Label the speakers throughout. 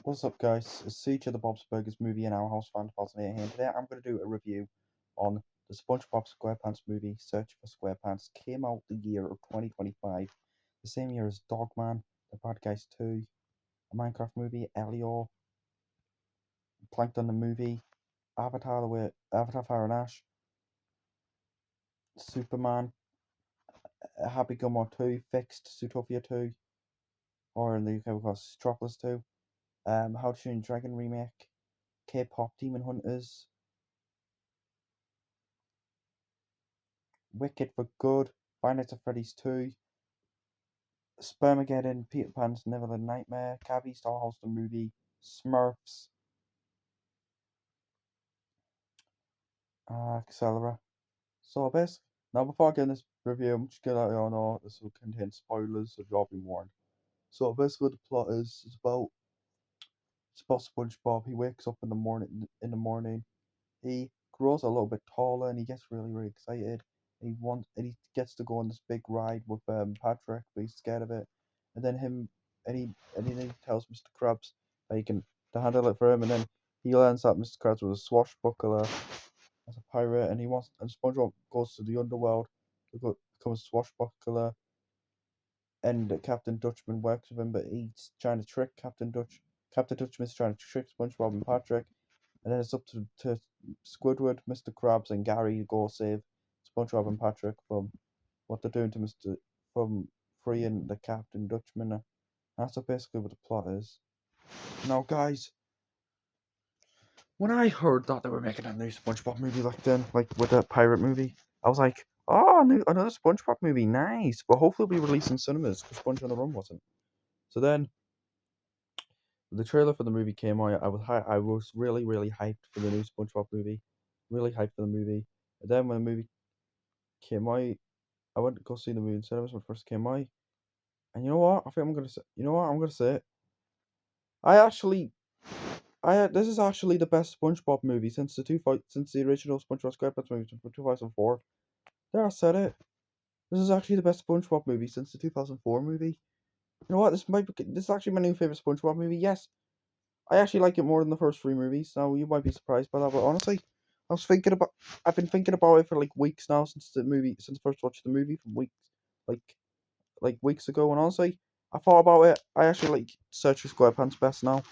Speaker 1: What's up, guys? It's Siege of the Bob's Burgers movie and our house fan 2008 here. And today I'm going to do a review on the Spongebob SquarePants movie, Search for Squarepants. Came out the year of 2025, the same year as Dogman, The Bad Guys 2, a Minecraft movie, Elio, Plankton the movie, Avatar Fire and Ash, Superman, Happy Gilmore 2, Fixed, Zootopia 2, or in the UK we call it Stropolis 2, How to Train Your Dragon remake, K-pop Demon Hunters, Wicked for Good, Five Nights at Freddy's 2, Spermageddon, Peter Pan's Neverland Nightmare, Cabby, Starhouse the Movie, Smurfs, etc. So now before I get in this review, I'm just gonna let you all know this will contain spoilers, so you'll be warned. So basically the plot is it's about SpongeBob. He wakes up in the morning. He grows a little bit taller and he gets really, really excited. And he gets to go on this big ride with Patrick, but he's scared of it. And then he tells Mr. Krabs that he can to handle it for him, and then he learns that Mr. Krabs was a swashbuckler as a pirate, and SpongeBob goes to the underworld to become a swashbuckler, and Captain Dutchman works with him, but he's trying to trick Captain Dutch. Captain Dutchman's trying to trick SpongeBob and Patrick, and then it's up to Squidward, Mr. Krabs, and Gary to go save SpongeBob and Patrick from what they're doing to from freeing the Captain Dutchman. That's basically what the plot is. Now, guys, when I heard that they were making a new SpongeBob movie like with a pirate movie, I was like, oh, another SpongeBob movie, nice. But hopefully it'll be released in cinemas because Sponge on the Run wasn't. So then the trailer for the movie came out. I was really, really hyped for the new SpongeBob movie. Really hyped for the movie. And then when the movie came out, I went to go see the movie in cinemas when it first came out. And you know what? I think I'm gonna say. You know what? I'm gonna say it. I actually, this is actually the best SpongeBob movie since the original SpongeBob SquarePants movie from 2004. There, I said it. This is actually the best SpongeBob movie since the 2004 movie. You know what? This is actually my new favorite SpongeBob movie. Yes, I actually like it more than the first three movies. Now you might be surprised by that, but honestly, I've been thinking about it for like weeks now since I first watched the movie from like weeks ago, and honestly, I thought about it. I actually like Search for SquarePants best now.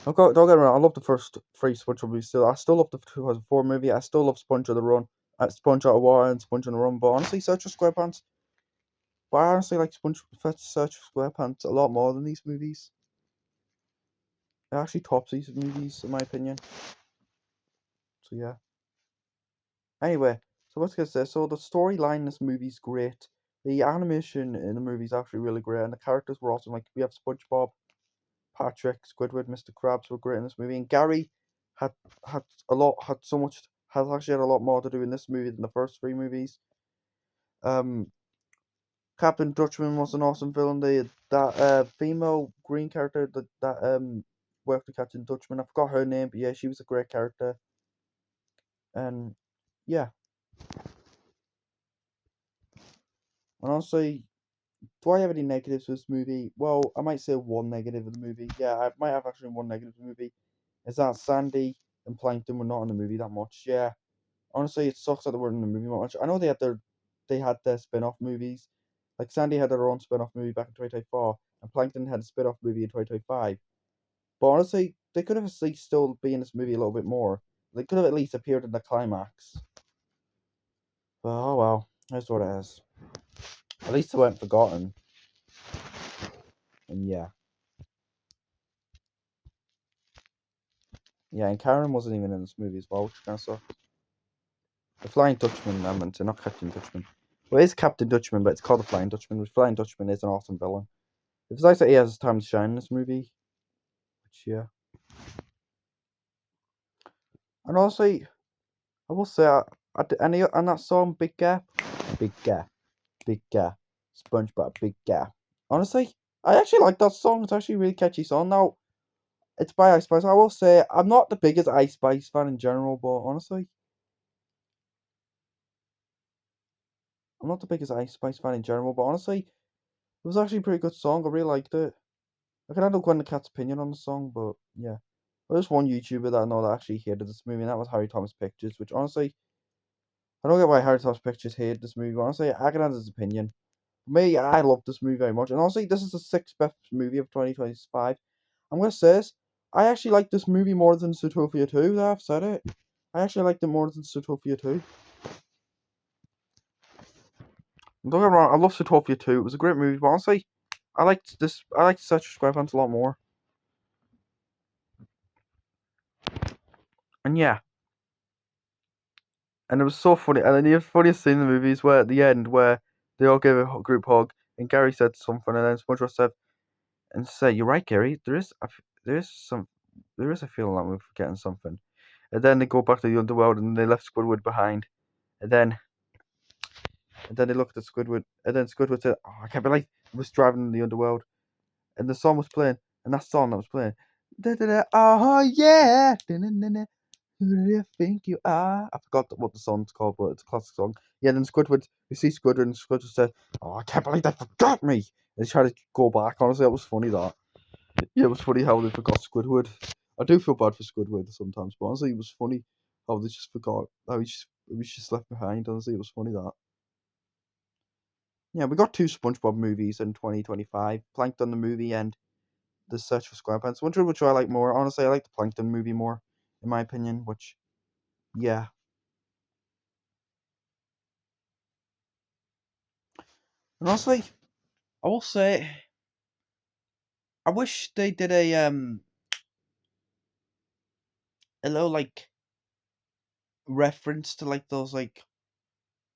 Speaker 1: Don't get me wrong, I love the first three SpongeBob movies still. I still love the 2004 movie. I still love Sponge on the Run, Sponge Out of Water, and Sponge on the Run. But honestly, I honestly like Search for SquarePants a lot more than these movies. It actually tops these movies, in my opinion. So yeah. Anyway, so let's get this. So the storyline in this movie's great. The animation in the movie is actually really great, and the characters were awesome. Like we have SpongeBob, Patrick, Squidward, Mr. Krabs were great in this movie, and Gary had has actually had a lot more to do in this movie than the first three movies. Um, Captain Dutchman was an awesome villain. That female green character that worked with Captain Dutchman. I forgot her name, but yeah, she was a great character. And yeah, and honestly, do I have any negatives for this movie? Well, I might say one negative of the movie. Yeah, I might have actually one negative of the movie. Is that Sandy and Plankton were not in the movie that much. Yeah, honestly, it sucks that they weren't in the movie that much. I know they had their spin-off movies. Like Sandy had their own spin-off movie back in 2024, and Plankton had a spin-off movie in 2025. But honestly, they could have at least still been in this movie a little bit more. They could have at least appeared in the climax. But oh well, that's what it is. At least they weren't forgotten. And yeah. Yeah, and Karen wasn't even in this movie as well, which kind of sucked. The Flying Dutchman, I meant to, not Captain Dutchman. Well, it is Captain Dutchman, but it's called the Flying Dutchman. The Flying Dutchman is an awesome villain. It's nice that he has his time to shine in this movie. Which, yeah. And also, I will say, and that song, Big Gap, Big Gap, SpongeBob, Big Gap. Honestly, I actually like that song. It's actually a really catchy song. Now, it's by Ice Spice. I will say, I'm not the biggest Ice Spice fan in general, but honestly, I'm not the biggest Ice Spice fan in general, but honestly, it was actually a pretty good song. I really liked it. I can end up going to Cat's opinion on the song, but yeah. There's one YouTuber that I know that actually hated this movie, and that was Harry Thomas Pictures, which honestly, I don't get why Harry Thomas Pictures hated this movie, but honestly, I can have his opinion. For me, I love this movie very much, and honestly, this is the sixth best movie of 2025. I'm gonna say this, I actually like this movie more than Zootopia 2, I've said it. I actually liked it more than Zootopia 2. Don't get me wrong, I love Zootopia 2, it was a great movie, but honestly, I liked Such Squarepants a lot more. And yeah, and it was so funny. And then the funniest scene in the movie is where at the end, where they all give a group hug, and Gary said something, and then SpongeBob said, and said, "You're right, Gary. There is there is a feeling that we're forgetting something." And then they go back to the underworld, and they left Squidward behind. And then they looked at Squidward, and then Squidward said, "Oh, I can't believe I was driving in the underworld." And the song was playing, and that song that was playing, da da da, oh yeah, da, da, da, da. Who do you think you are? I forgot what the song's called, but it's a classic song. Yeah, then Squidward, you see Squidward, and Squidward said, "Oh, I can't believe they forgot me." And he tried to go back. Honestly, that was funny. That yeah, it was funny how they forgot Squidward. I do feel bad for Squidward sometimes, but honestly, it was funny how they just forgot how he was just left behind. Honestly, it was funny that. Yeah, we got two SpongeBob movies in 2025: Plankton the movie and The Search for Squarepants. Wonder which I like more. Honestly, I like the Plankton movie more, in my opinion. Which, yeah, and honestly, I will say I wish they did a little like reference to like those like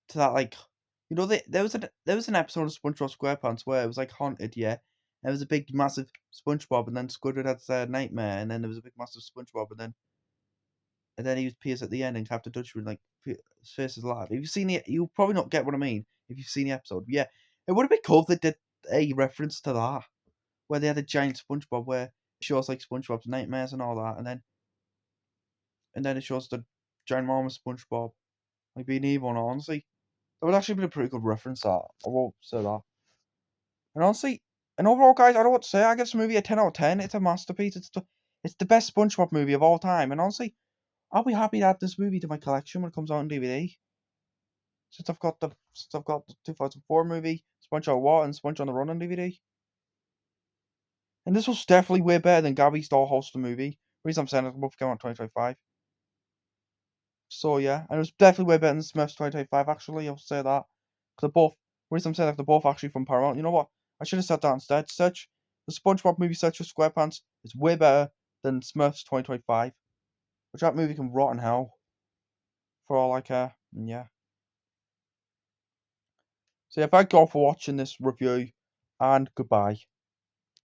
Speaker 1: to that like there was an episode of SpongeBob SquarePants where it was like haunted, yeah. There was a big massive SpongeBob, and then Squidward had a nightmare, and then there was a big massive SpongeBob, and then he appears at the end, and Captain Dutchman like his face is alive. If you've seen it, you'll probably not get what I mean if you've seen the episode. Yeah, it would have been cool if they did a reference to that where they had a giant SpongeBob where it shows like SpongeBob's nightmares and all that, and then it shows the giant mama SpongeBob like being evil. And honestly, that would actually be a pretty good reference. That I will say that. And honestly, and overall, guys, I don't know what to say. I give this movie a 10 out of 10. It's a masterpiece. It's the best SpongeBob movie of all time. And honestly, I'll be happy to add this movie to my collection when it comes out on DVD. Since I've got the 2004 movie, SpongeBob What and Sponge on the Run on DVD. And this was definitely way better than Gabby's Dollhouse the movie. The reason I'm saying it, both came out in 2025. So yeah, and it was definitely way better than Smurfs 2025. Actually, I'll say that because they're both. The reason I'm saying that they're both actually from Paramount. You know what? I should have said that instead. The SpongeBob movie Search for Squarepants is way better than Smurfs 2025, which that movie can rot in hell for all I care. And yeah. So yeah, thank you all for watching this review, and goodbye.